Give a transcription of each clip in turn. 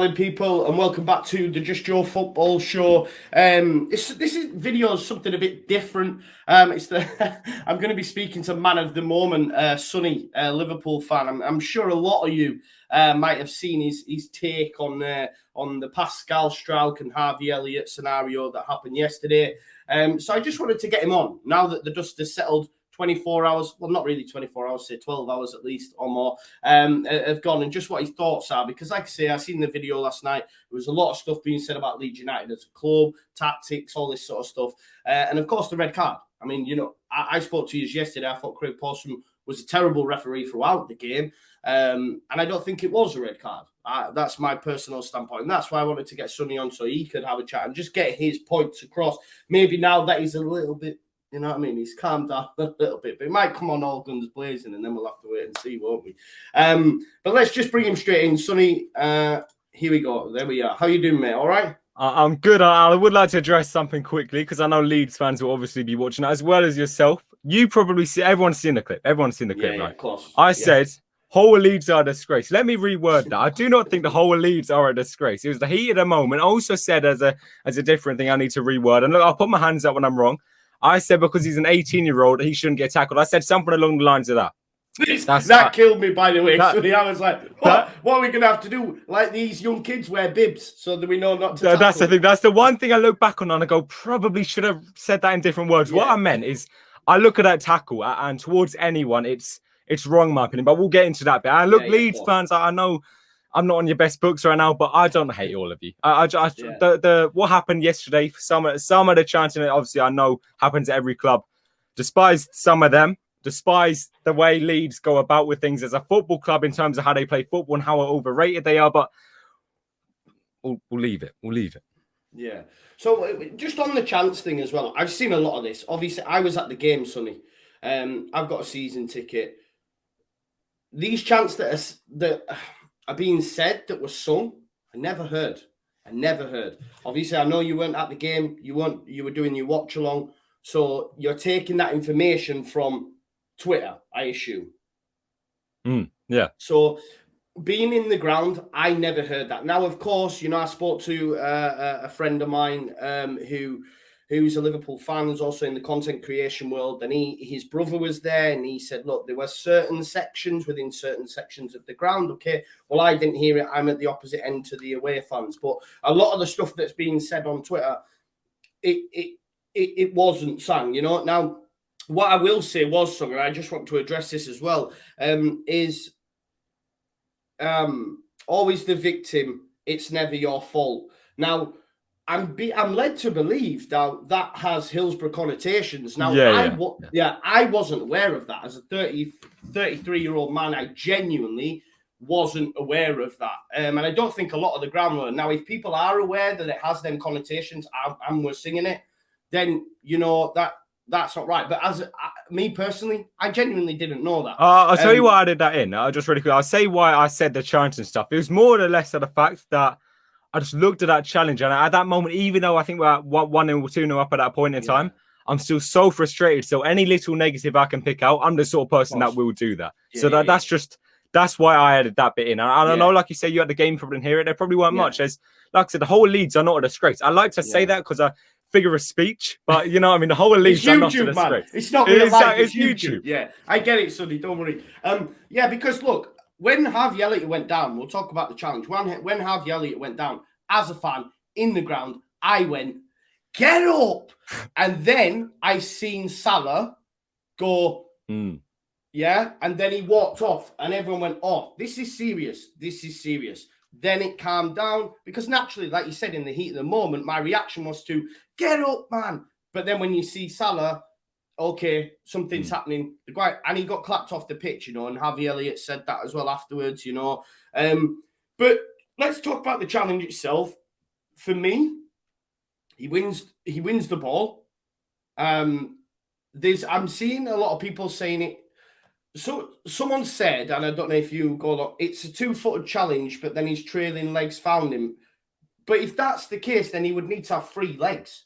People, and welcome back to the Just Joe Football Show. This video is something a bit different. I'm going to be speaking to man of the moment, Sonny, Liverpool fan. I'm sure a lot of you might have seen his take on the Pascal, Strauch and Harvey Elliott scenario that happened yesterday. So I just wanted to get him on now that the dust has settled. 24 hours, well, not really 24 hours, say 12 hours at least or more, have gone, and just what his thoughts are. Because, like I say, I seen the video last night. There was a lot of stuff being said about Leeds United as a club, tactics, all this sort of stuff. And, of course, the red card. I mean, you know, I spoke to you yesterday. I thought Craig Pawson was a terrible referee throughout the game. And I don't think it was a red card. That's my personal standpoint. And that's why I wanted to get Sonny on so he could have a chat and just get his points across. Maybe now that he's a little bit, you know what I mean? He's calmed down a little bit, but he might come on all guns blazing, and then we'll have to wait and see, won't we? But let's just bring him straight in. Sonny, here we go. There we are. How you doing, mate? All right? I'm good. I would like to address something quickly because I know Leeds fans will obviously be watching it as well as yourself. You probably see, everyone's seen the clip. Everyone's seen the clip, right? Of course. I said, whole of Leeds are a disgrace. Let me reword that. I do not think the whole of Leeds are a disgrace. It was the heat of the moment. I also said as a different thing I need to reword. And look, I'll put my hands up when I'm wrong. I said because he's an 18-year-old, he shouldn't get tackled. I said something along the lines of that. That killed me, by the way. I was like, what are we going to have to do? Like these young kids wear bibs so that we know not to tackle. That's the thing. That's the one thing I look back on and I go, probably should have said that in different words. Yeah. What I meant is I look at that tackle and towards anyone, it's wrong, in my opinion. But we'll get into that bit. And look, Leeds fans, I know I'm not on your best books right now, but I don't hate all of you. What happened yesterday, some of the chanting, obviously I know happens at every club. Despise some of them. Despise the way Leeds go about with things as a football club in terms of how they play football and how overrated they are. But we'll leave it. We'll leave it. Yeah. So just on the chance thing as well, I've seen a lot of this. Obviously, I was at the game, Sonny. I've got a season ticket. These chants that are being said that were sung, I never heard. Obviously, I know you weren't at the game. You were doing your watch along. So you're taking that information from Twitter, I assume. Yeah. So being in the ground, I never heard that. Now, of course, you know, I spoke to a friend of mine who's a Liverpool fan, who's also in the content creation world, and his brother was there, and he said, look, there were certain sections within certain sections of the ground. Okay, well, I didn't hear it. I'm at the opposite end to the away fans. But a lot of the stuff that's being said on Twitter, it wasn't sung, you know. Now, what I will say was sung, and I just want to address this as well, is always the victim. It's never your fault. Now, I'm led to believe that has Hillsborough connotations. Now, I wasn't aware of that. As a 33-year-old man, I genuinely wasn't aware of that. And I don't think a lot of the ground were. Now, if people are aware that it has them connotations and we're singing it, then, you know, that's not right. But as me personally, I genuinely didn't know that. I'll tell you why I did that in. Just really quick. I'll say why I said the chant and stuff. It was more or less of the fact that I just looked at that challenge, and at that moment, even though I think we're at 1-0 or 2-0 up at that point in time, I'm still so frustrated. So any little negative I can pick out, I'm the sort of person that will do that. That's why I added that bit in. And I don't know, like you say, you had the game, probably didn't hear it. There probably weren't much. As like I said, the whole Leeds are not a disgrace. I like to say that because I figure of speech, but you know, I mean, the whole of Leeds are not a disgrace. It's not real life. It's YouTube. Yeah, I get it, Sonny. Don't worry. Because look, when Harvey Elliott went down, we'll talk about the challenge. When Harvey Elliott went down, as a fan in the ground, I went, get up, and then I seen Salah go. Yeah, and then he walked off, and everyone went, oh, this is serious. Then it calmed down, because naturally, like you said, in the heat of the moment, my reaction was to, get up, man. But then when you see Salah, okay, something's happening. And he got clapped off the pitch, you know, and Harvey Elliott said that as well afterwards, you know. But let's talk about the challenge itself. For me, he wins the ball. I'm seeing a lot of people saying it. So someone said, and I don't know if you go, it's a 2-footed challenge, but then his trailing legs found him. But if that's the case, then he would need to have 3 legs.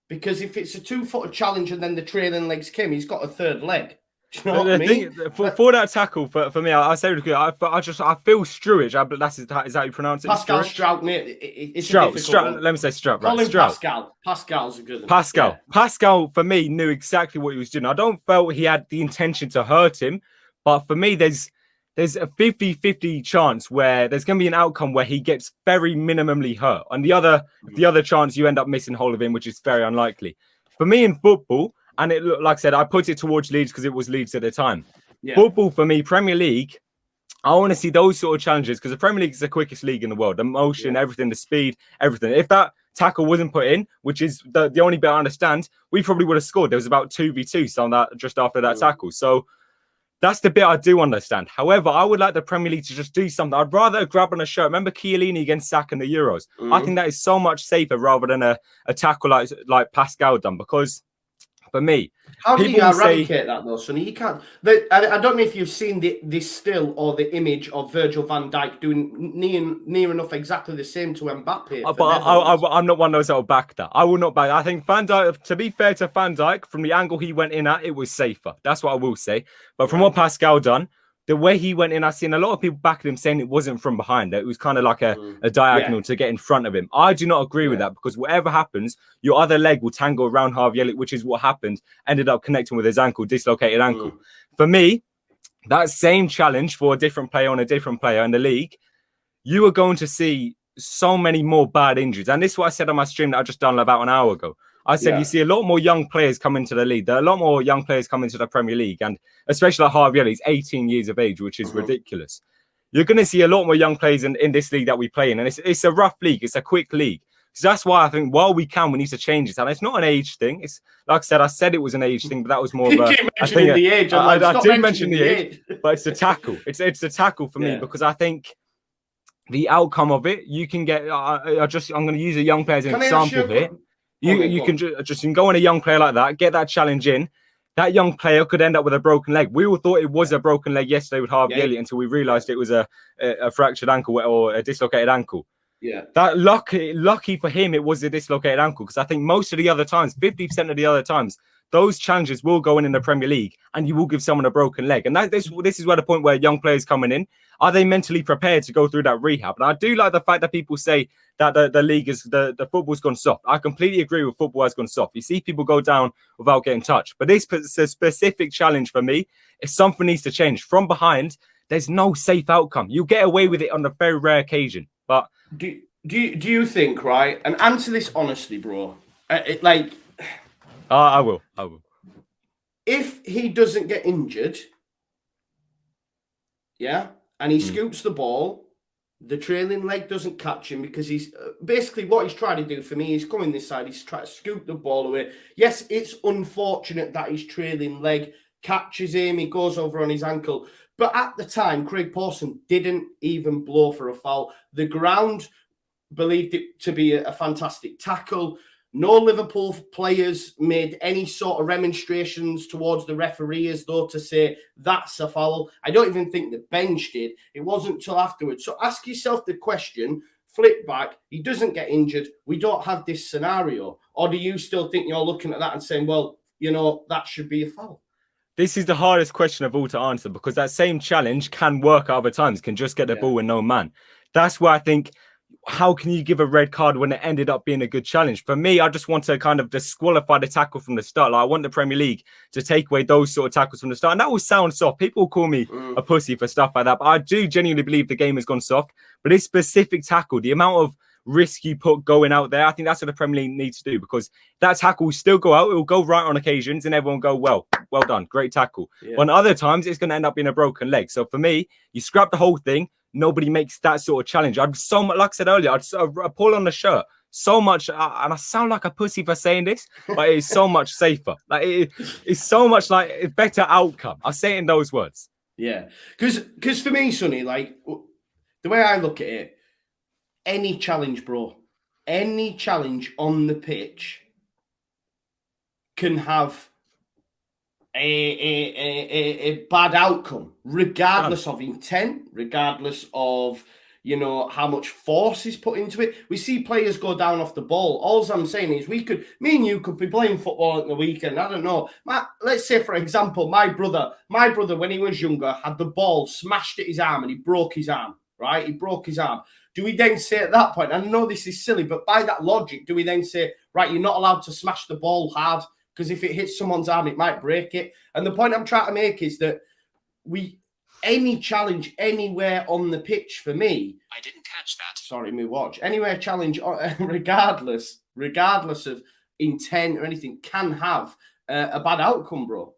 Because if it's a 2-footed challenge and then the trailing legs came, he's got a 3rd leg. Do you know what I mean? For that tackle, for me, I say I feel Struich. Is that how you pronounce it? Pascal Strout, it's Strout, a difficult one. Let me say Strout. Call right, him Strout. Pascal. Pascal's a good one. Pascal. Yeah. Pascal, for me, knew exactly what he was doing. I don't feel he had the intention to hurt him, but for me, there's a 50-50 chance where there's going to be an outcome where he gets very minimally hurt, and the other chance you end up missing hold of him, which is very unlikely. For me in football, and it looked like I said, I put it towards Leeds because it was Leeds at the time. Yeah. Football for me, Premier League, I want to see those sort of challenges because the Premier League is the quickest league in the world. The motion, everything, the speed, everything. If that tackle wasn't put in, which is the only bit I understand, we probably would have scored. There was about 2v2 on that just after that tackle. So that's the bit I do understand. However, I would like the Premier League to just do something. I'd rather grab on a shirt. Remember Chiellini against Saka in the Euros? I think that is so much safer rather than a tackle like Pascal done, because for me, how do you eradicate that though, Sonny? You can't. I don't know if you've seen this still or the image of Virgil van Dijk doing near enough exactly the same to Mbappe. But I'm not one of those that will back that. I will not back. I think Van Dijk, to be fair to Van Dijk, from the angle he went in at, it was safer. That's what I will say. But from what Pascal done, the way he went in, I've seen a lot of people backing him saying it wasn't from behind. It was kind of like a diagonal to get in front of him. I do not agree with that, because whatever happens, your other leg will tangle around Harvey Elliott, which is what happened. Ended up connecting with his ankle, dislocated ankle. For me, that same challenge for a different player on a different player in the league, you are going to see so many more bad injuries. And this is what I said on my stream that I just done about an hour ago. I said you see a lot more young players come into the league. There are a lot more young players come into the Premier League, and especially like Harvey Elliott, he's 18 years of age, which is ridiculous. You're going to see a lot more young players in this league that we play in, and it's a rough league. It's a quick league. So that's why I think while we need to change it. And it's not an age thing. It's like I said it was an age thing, but that was more of a. I did mention the age, but it's the tackle. It's the tackle for me, because I think the outcome of it, you can get. I'm going to use a young player as an example here. You can just go on a young player like that, get that challenge in. That young player could end up with a broken leg. We all thought it was a broken leg yesterday with Harvey Elliott until we realised it was a fractured ankle or a dislocated ankle. Yeah. That lucky for him, it was a dislocated ankle, because I think most of the other times, 50% of the other times, those challenges will go in the Premier League, and you will give someone a broken leg. And this is where the point where young players coming in, are they mentally prepared to go through that rehab? And I do like the fact that people say that the league is the football's gone soft. I completely agree with football has gone soft. You see people go down without getting touched. But this is a specific challenge for me. If something needs to change from behind, there's no safe outcome. You get away with it on a very rare occasion. But do you think, right? And answer this honestly, bro. I will. If he doesn't get injured, and he scoops the ball, the trailing leg doesn't catch him, because he's basically what he's trying to do for me. He's coming this side. He's trying to scoop the ball away. Yes, it's unfortunate that his trailing leg catches him. He goes over on his ankle. But at the time, Craig Pawson didn't even blow for a foul. The ground believed it to be a fantastic tackle. No Liverpool players made any sort of remonstrations towards the referee as though to say that's a foul. I don't even think the bench did. It wasn't till afterwards. So ask yourself the question, flip back, he doesn't get injured, we don't have this scenario. Or do you still think you're looking at that and saying, well, that should be a foul? This is the hardest question of all to answer, because that same challenge can work at other times, can just get the ball with no man. That's why I think, how can you give a red card when it ended up being a good challenge? For me, I just want to kind of disqualify the tackle from the start. Like, I want the Premier League to take away those sort of tackles from the start. And that will sound soft. People will call me a pussy for stuff like that. But I do genuinely believe the game has gone soft. But this specific tackle, the amount of risk you put going out there, I think that's what the Premier League needs to do, because that tackle will still go out. It will go right on occasions and everyone will go, well done, great tackle. But other times, it's going to end up being a broken leg. So for me, you scrap the whole thing. Nobody makes that sort of challenge. I'd so much, like I said earlier, I'd pull on the shirt so much, and I sound like a pussy for saying this, but it's so much safer. Like it's so much like a better outcome. I say it in those words. Yeah, because for me, Sonny, like the way I look at it, any challenge, bro, any challenge on the pitch can have a bad outcome, regardless of intent, regardless of you know, how much force is put into it. We see players go down off the ball. All I'm saying is me and you could be playing football at the weekend. I don't know. Let's say, for example, my brother, when he was younger, had the ball smashed at his arm and he broke his arm, right? He broke his arm. Do we then say at that point, I know this is silly, but by that logic, do we then say, right, you're not allowed to smash the ball hard because if it hits someone's arm, it might break it? And the point I'm trying to make is that any challenge anywhere on the pitch for me. I didn't catch that. Sorry, me watch. Anywhere challenge, regardless of intent or anything, can have a bad outcome, bro.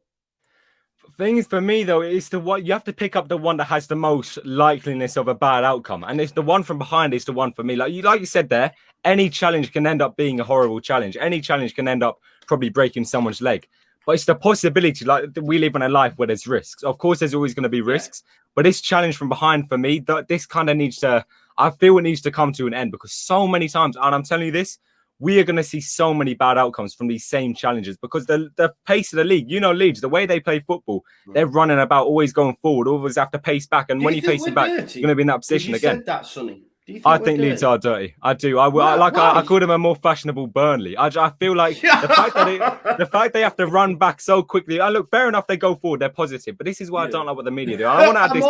Things for me though, it's the one you have to pick up, the one that has the most likeliness of a bad outcome, and it's the one from behind is the one for me. Like you said there, any challenge can end up being a horrible challenge. Any challenge can end up probably breaking someone's leg. But it's the possibility, like we live in a life where there's risks. Of course, there's always going to be risks. But this challenge from behind for me, this kind of needs to, I feel it needs to come to an end, because so many times, and I'm telling you this, we are going to see so many bad outcomes from these same challenges, because the pace of the league, you know, Leeds, the way they play football, they're running about, always going forward, always have to pace back. And when you pace it back, you're going to be in that position again. Said that, Sonny. I think Leeds are dirty. I do. I call them a more fashionable Burnley. I feel like the fact they have to run back so quickly. Look, fair enough, they go forward, they're positive, but this is why I don't like what the media do. I want to add this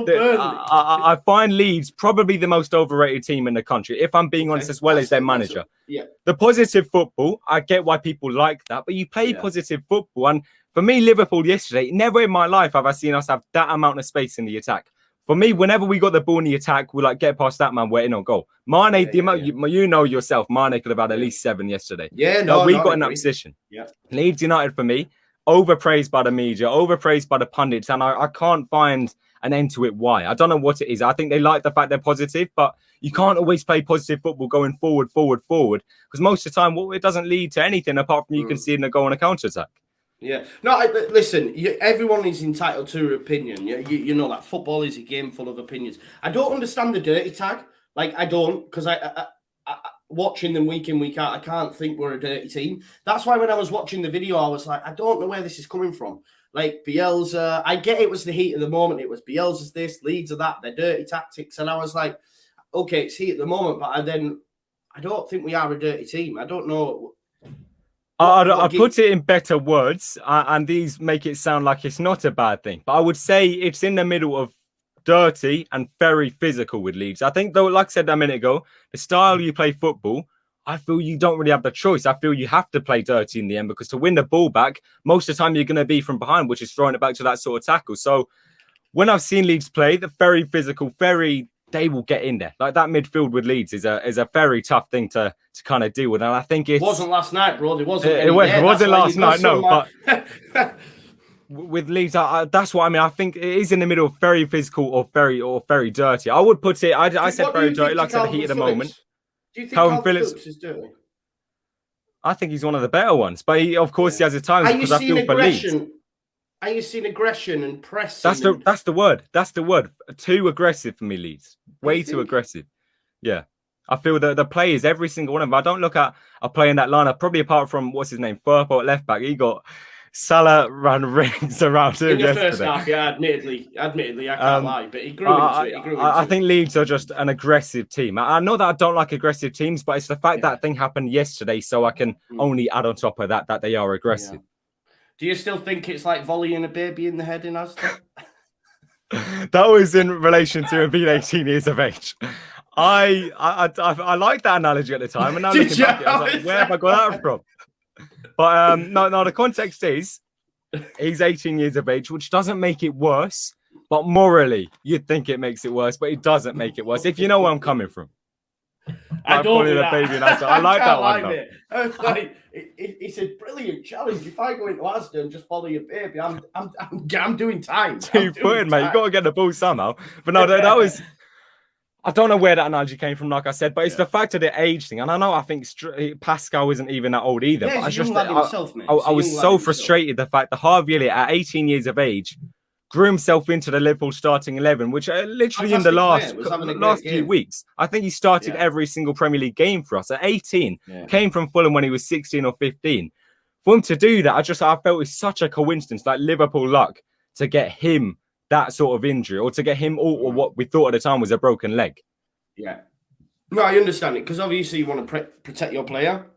bit in. I find Leeds probably the most overrated team in the country, if I'm being honest, as well as their manager. Yeah. The positive football, I get why people like that, but you play positive football. And for me, Liverpool yesterday, never in my life have I seen us have that amount of space in the attack. For me, whenever we got the ball in the attack, we get past that man, we're in on goal. Mane, you know yourself, Mane could have had at least 7 yesterday. Yeah, we got in that position. Yeah. Leeds United, for me, overpraised by the media, overpraised by the pundits, and I can't find an end to it. Why? I don't know what it is. I think they like the fact they're positive, but you can't always play positive football going forward, because most of the time, it doesn't lead to anything apart from you can see in a goal on a counter-attack. Yeah. No, listen, everyone is entitled to their opinion. You know, like football is a game full of opinions. I don't understand the dirty tag. Like, I don't, because I watching them week in, week out, I can't think we're a dirty team. That's why when I was watching the video, I was like, I don't know where this is coming from. Like, Bielsa, I get it was the heat of the moment. It was Bielsa's this, Leeds are that, they're dirty tactics. And I was like, okay, it's heat at the moment, but I don't think we are a dirty team. I don't know. I put it in better words, and these make it sound like it's not a bad thing. But I would say it's in the middle of dirty and very physical with Leeds. I think, though, like I said a minute ago, the style you play football, I feel you don't really have the choice. I feel you have to play dirty in the end, because to win the ball back, most of the time you're going to be from behind, which is throwing it back to that sort of tackle. So when I've seen Leeds play, they're very physical, they will get in there. Like that midfield with Leeds is a very tough thing to kind of deal with. And I think it wasn't last night, bro. It wasn't. It wasn't last night, no. But with Leeds, that's what I mean. I think it is in the middle of very physical or very dirty. I would put it. I said very dirty, like I said, the heat of the moment. Do you think Calvin Phillips is dirty? I think he's one of the better ones, but he has his times because I feel for Leeds. Are you seeing aggression and pressing? That's the word. That's the word. Too aggressive for me, Leeds. Way too aggressive. Yeah. I feel that the players, every single one of them, I don't look at a player in that lineup, probably apart from, what's his name, Firpo at left back. He got Salah ran rings around him yesterday. First half, yeah, admittedly, I can't lie, but he grew into it. I think Leeds are just an aggressive team. I know that I don't like aggressive teams, but it's the fact that thing happened yesterday, so I can only add on top of that they are aggressive. Yeah. Do you still think it's like volleying a baby in the head in Aston? That was in relation to him being 18 years of age. I liked that analogy at the time, and now looking back, I was like, where have I got that from? But no, the context is he's 18 years of age, which doesn't make it worse, but morally, you'd think it makes it worse, but it doesn't make it worse, if you know where I'm coming from. I don't do that. Baby I like that one. I was like, it's a brilliant challenge. If I go into Asda and just follow your baby, I'm doing time. 2 foot, mate. You got to get the ball somehow. But no, that was. I don't know where that analogy came from, like I said, but it's the fact of the age thing. And I think Pascal isn't even that old either. Yeah, but I was so frustrated the fact that Harvey Elliott at 18 years of age grew himself into the Liverpool starting 11, which literally in the last few weeks, I think he started every single Premier League game for us at 18. Came from Fulham when he was 16 or 15. For him to do that, I felt it's such a coincidence, like Liverpool luck, to get him that sort of injury, or to get him or what we thought at the time was a broken leg. Yeah. No, I understand it, because obviously you want to protect your player.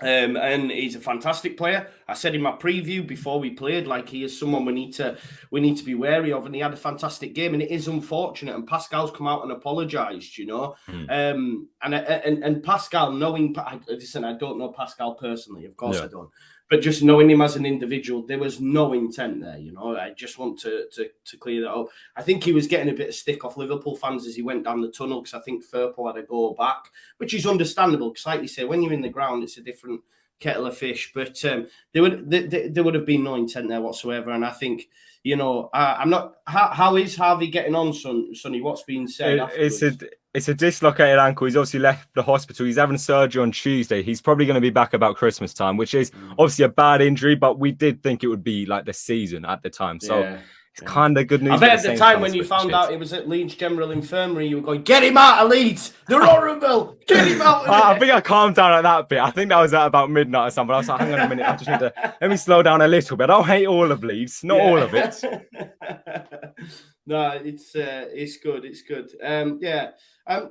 And he's a fantastic player. I said in my preview before we played, like, he is someone we need to be wary of, and he had a fantastic game. And it is unfortunate. And Pascal's come out and apologised, you know. And Pascal, knowing, listen, I don't know Pascal personally, of course I don't, but just knowing him as an individual, there was no intent there, you know. I just want to clear that up. I think he was getting a bit of stick off Liverpool fans as he went down the tunnel, because I think Firpo had to go back, which is understandable, because like you say, when you're in the ground, it's a different kettle of fish. But there would have been no intent there whatsoever. And I think, you know, I'm not. How is Harvey getting on, Sonny? What's been said afterwards? It's a dislocated ankle. He's obviously left the hospital. He's having surgery on Tuesday. He's probably going to be back about Christmas time, which is obviously a bad injury, but we did think it would be like the season at the time. So it's kind of good news. I bet at the time when you found out it was at Leeds General Infirmary, you were going, "Get him out of Leeds! They're horrible! Get him out!" I think I calmed down at that bit. I think that was at about midnight or something. I was like, "Hang on a minute, I just need to let me slow down a little bit. I don't hate all of Leeds, not all of it." No, it's good. It's good.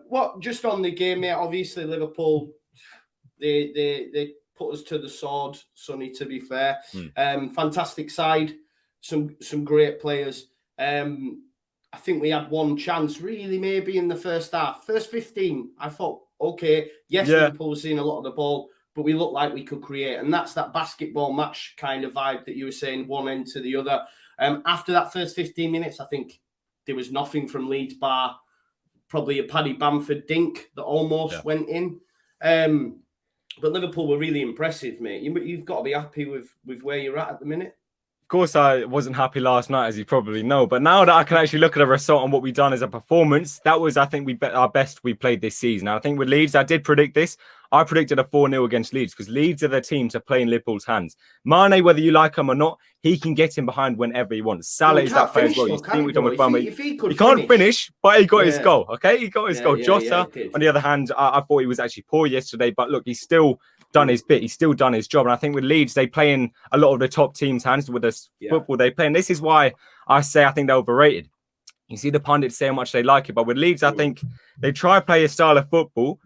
What just on the game, mate? Obviously, Liverpool, they put us to the sword, Sonny. To be fair, fantastic side, some great players. I think we had one chance, really, maybe in the first half, first 15. I thought, okay, Liverpool was seeing a lot of the ball, but we looked like we could create, and that's that basketball match kind of vibe that you were saying, one end to the other. After that first 15 minutes, I think there was nothing from Leeds bar probably a Paddy Bamford dink that almost went in. But Liverpool were really impressive, mate. You've got to be happy with where you're at the minute. Of course, I wasn't happy last night, as you probably know. But now that I can actually look at a result and what we've done as a performance, that was, I think, our best we played this season. I think with Leeds, I did predict this. I predicted a 4-0 against Leeds, because Leeds are the team to play in Liverpool's hands. Mane, whether you like him or not, he can get in behind whenever he wants. Salah is that player as well. You've seen we he can't finish, but he got his goal. Okay, he got his goal. Jota, on the other hand, I thought he was actually poor yesterday, but look, he's still done his bit. He's still done his job. And I think with Leeds, they play in a lot of the top teams' hands with the football they play. And this is why I say I think they're overrated. You see the pundits say how much they like it, but with Leeds, I think they try to play a style of football,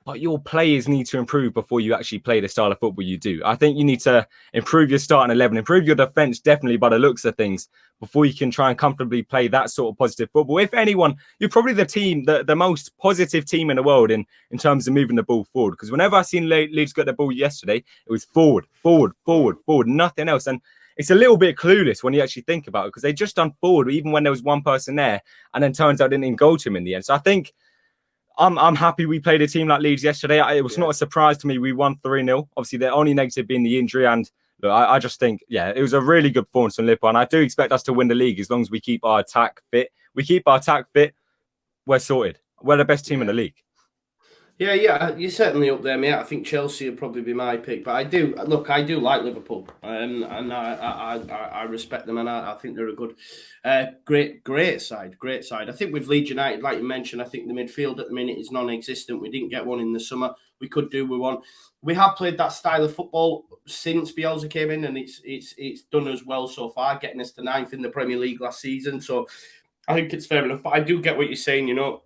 but your players need to improve before you actually play the style of football you do. I think you need to improve your starting 11, improve your defence, definitely by the looks of things, before you can try and comfortably play that sort of positive football. If anyone, you're probably the team, the most positive team in the world in terms of moving the ball forward. Because whenever I seen Leeds get the ball yesterday, it was forward, nothing else. And it's a little bit clueless when you actually think about it, because they just done forward even when there was one person there, and then turns out it didn't even go to him in the end. So I think I'm happy we played a team like Leeds yesterday. It was not a surprise to me. We won 3-0. Obviously, the only negative being the injury. And look, I just think, it was a really good performance from Liverpool. And I do expect us to win the league as long as we keep our attack fit. We keep our attack fit, we're sorted. We're the best team in the league. Yeah, you're certainly up there, mate. I think Chelsea would probably be my pick, but I do like Liverpool, and I respect them, and I think they're a good, great side. I think with Leeds United, like you mentioned, I think the midfield at the minute is non-existent. We didn't get one in the summer. We could do with one. We have played that style of football since Bielsa came in, and it's done us well so far, getting us to 9th in the Premier League last season. So I think it's fair enough. But I do get what you're saying, you know.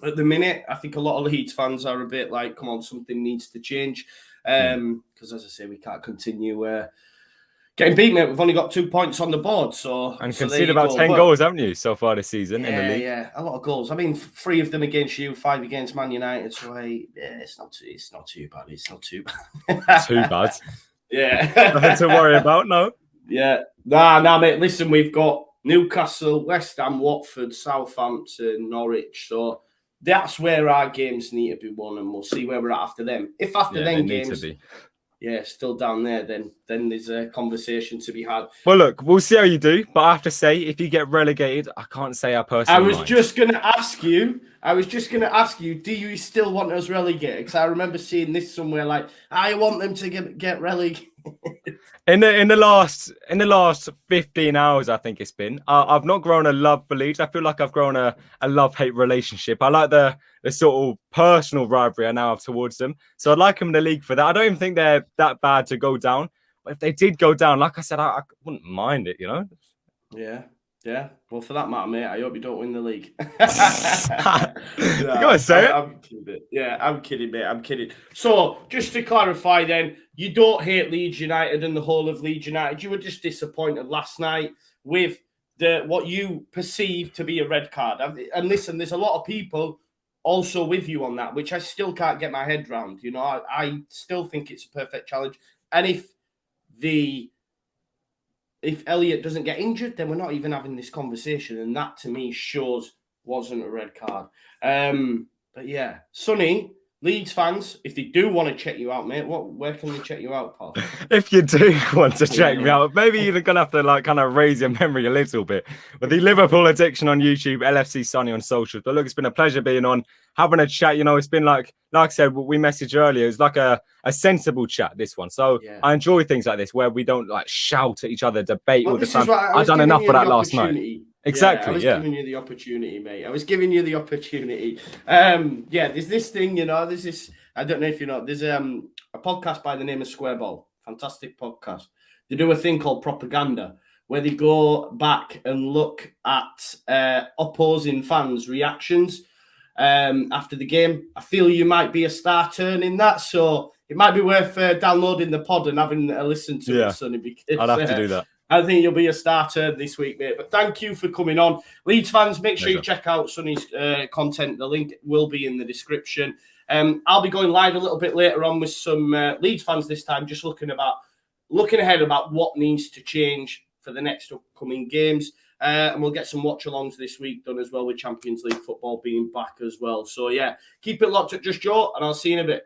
At the minute, I think a lot of Leeds fans are a bit like, come on, something needs to change. Because, as I say, we can't continue getting beaten. We've only got 2 points on the board. And conceded about 10 goals, haven't you, so far this season in the league? Yeah, a lot of goals. I mean, 3 of them against you, 5 against Man United. So, it's not too bad. It's not too bad. Too bad. Yeah. Nothing to worry about, no? Yeah. Nah, mate, listen, we've got Newcastle, West Ham, Watford, Southampton, Norwich. So that's where our games need to be won, and we'll see where we're at after them. If after them games, still down there, then there's a conversation to be had. Well, look, we'll see how you do, but I have to say, if you get relegated, I can't say I personally. I was just going to ask you, do you still want us relegated? Because I remember seeing this somewhere, like, I want them to get relegated. In the last 15 hours, I think it's been, I've not grown a love for Leeds. I feel like I've grown a love-hate relationship. I like the sort of personal rivalry I now have towards them. So I'd like them in the league for that. I don't even think they're that bad to go down. But if they did go down, like I said, I wouldn't mind it, you know? Yeah. Yeah, well, for that matter, mate, I hope you don't win the league. You gotta say it. I'm kidding. Yeah, I'm kidding, mate. I'm kidding. So, just to clarify, then, you don't hate Leeds United and the whole of Leeds United. You were just disappointed last night with what you perceive to be a red card. And listen, there's a lot of people also with you on that, which I still can't get my head around. You know, I still think it's a perfect challenge. And if Elliott doesn't get injured, then we're not even having this conversation. And that, to me, shows wasn't a red card. But yeah, Sonny, Leeds fans, if they do want to check you out, mate, where can they check you out, Paul? If you do want to check me out, maybe you're going to have to like kind of raise your memory a little bit. But the Liverpool Addiction on YouTube, LFC Sonny on socials. But look, it's been a pleasure being on, having a chat. You know, it's been like I said, we messaged earlier, it's like a sensible chat, this one. So yeah. I enjoy things like this where we don't like shout at each other, debate all the time. I've done enough of that last night. Exactly. I was giving you the opportunity, mate. I was giving you the opportunity. There's this thing, you know, there's this, I don't know if you know, there's a podcast by the name of Squareball. Fantastic podcast. They do a thing called Propaganda, where they go back and look at opposing fans' reactions after the game. I feel you might be a star turn in that, so it might be worth downloading the pod and having a listen to it, Sonny, because I'd have to do that. I think you'll be a starter this week, mate. But thank you for coming on. Leeds fans, make sure you check out Sonny's content. The link will be in the description. I'll be going live a little bit later on with some Leeds fans this time, just looking ahead about what needs to change for the next upcoming games. And we'll get some watch-alongs this week done as well with Champions League football being back as well. So, yeah, keep it locked at Just Joe, and I'll see you in a bit.